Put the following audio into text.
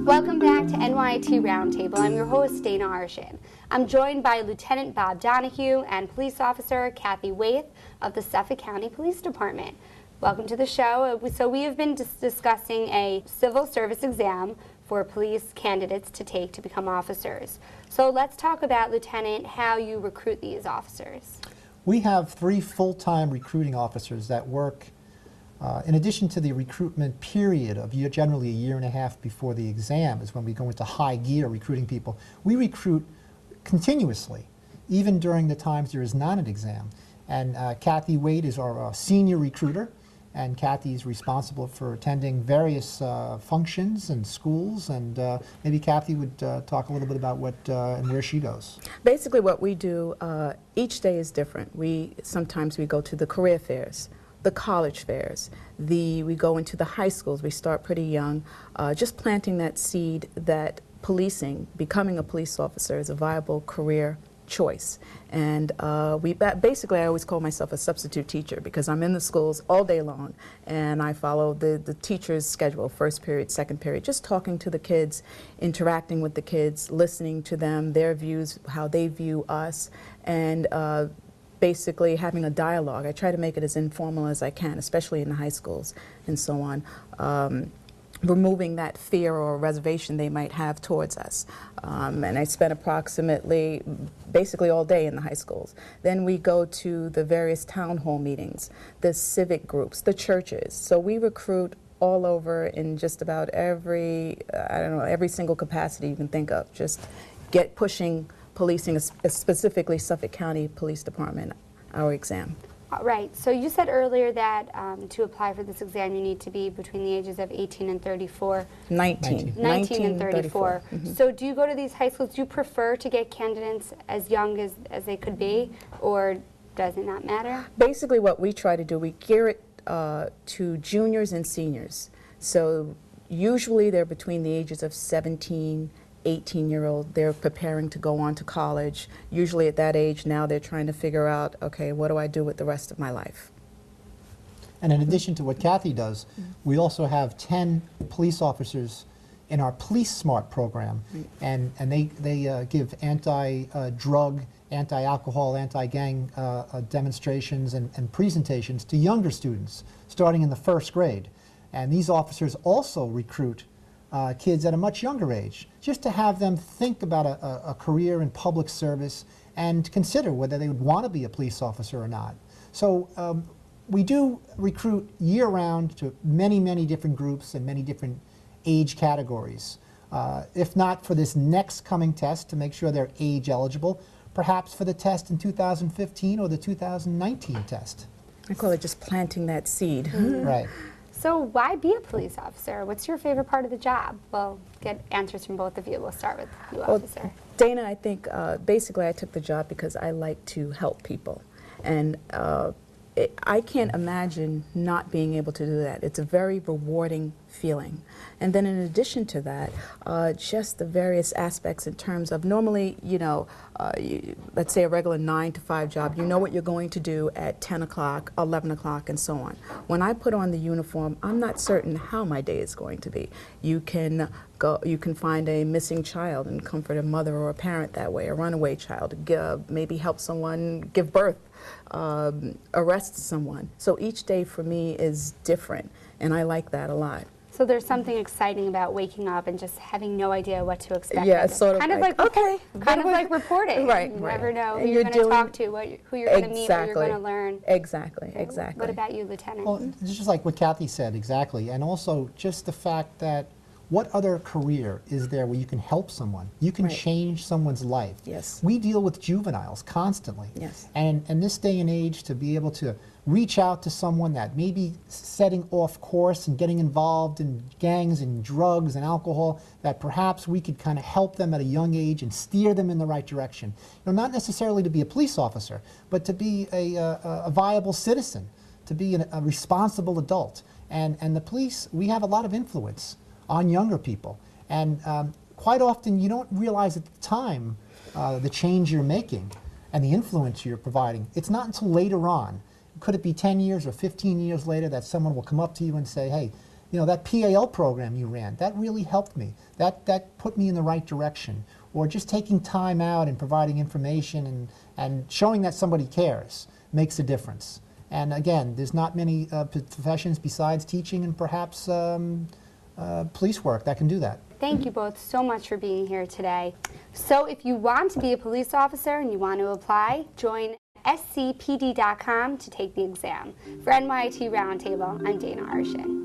Welcome back to NYIT Roundtable. I'm your host, Dana Arshin. I'm joined by Lieutenant Bob Donohue and Police Officer Kathy Waithe of the Suffolk County Police Department. Welcome to the show. So we have been discussing a civil service exam for police candidates to take to become officers. So let's talk about, Lieutenant, how you recruit these officers. We have 3 full-time recruiting officers that work in addition to the recruitment period of generally a year and a half before the exam is when we go into high gear recruiting people. We recruit continuously, even during the times there is not an exam. And Kathy Waithe is our senior recruiter, and Kathy is responsible for attending various functions and schools. And maybe Kathy would talk a little bit about what and where she goes. Basically what we do, each day is different. Sometimes we go to the career fairs, the college fairs, we go into the high schools. We start pretty young, just planting that seed that policing, becoming a police officer is a viable career choice. And basically I always call myself a substitute teacher because I'm in the schools all day long and I follow the teacher's schedule, first period, second period, just talking to the kids, interacting with the kids, listening to them, their views, how they view us, and basically having a dialogue. I try to make it as informal as I can, especially in the high schools and so on. Removing that fear or reservation they might have towards us. And I spent basically all day in the high schools. Then we go to the various town hall meetings, the civic groups, the churches. So we recruit all over in just about every single capacity you can think of. Just pushing policing, specifically Suffolk County Police Department, our exam. Right. So you said earlier that to apply for this exam you need to be between the ages of 18 and 34. 19 and 34. Mm-hmm. So do you go to these high schools, do you prefer to get candidates as young as they could be, or does it not matter? Basically what we try to do, we gear it to juniors and seniors. So usually they're between the ages of 17, 18-year-old, they're preparing to go on to college. Usually at that age now they're trying to figure out, okay, what do I do with the rest of my life? And in addition to what Kathy does, we also have 10 police officers in our Police Smart program, and they give anti-drug, anti-alcohol, anti-gang demonstrations and presentations to younger students starting in the 1st grade. And these officers also recruit kids at a much younger age, just to have them think about a career in public service and consider whether they would want to be a police officer or not. So we do recruit year-round to many, many different groups and many different age categories. If not for this next coming test to make sure they're age eligible, perhaps for the test in 2015 or the 2019 test. I call it just planting that seed. Mm-hmm. Right. So why be a police officer? What's your favorite part of the job? Well, get answers from both of you. We'll start with you, officer. Dana, I think basically I took the job because I like to help people. And I can't imagine not being able to do that. It's a very rewarding feeling. And then in addition to that, just the various aspects in terms of normally, let's say a regular 9-to-5 job, you know what you're going to do at 10 o'clock, 11 o'clock, and so on. When I put on the uniform, I'm not certain how my day is going to be. You can find a missing child and comfort a mother or a parent that way, a runaway child, maybe help someone give birth, arrest someone. So each day for me is different, and I like that a lot. So there's something exciting about waking up and just having no idea what to expect. Yeah, it's sort of kind of like okay, kind of like reporting. Right, you right. never know And who you're going to talk to, who you're going to meet, what you're going to learn. Exactly. What about you, Lieutenant? Well, it's just like what Kathy said, exactly. And also just the fact that what other career is there where you can help someone? You can change someone's life. Yes. We deal with juveniles constantly. Yes. And in this day and age, to be able to reach out to someone that may be setting off course and getting involved in gangs and drugs and alcohol, that perhaps we could kind of help them at a young age and steer them in the right direction. Not necessarily to be a police officer, but to be a viable citizen, to be a responsible adult. And the police, we have a lot of influence on younger people. And quite often you don't realize at the time the change you're making and the influence you're providing. It's not until later on. Could it be 10 years or 15 years later that someone will come up to you and say, hey, you know, that PAL program you ran, that really helped me. That put me in the right direction. Or just taking time out and providing information and showing that somebody cares makes a difference. And again, there's not many professions besides teaching and perhaps police work that can do that. Thank you both so much for being here today. So if you want to be a police officer and you want to apply, join scpd.com to take the exam. For NYIT Roundtable, I'm Dana Arshin.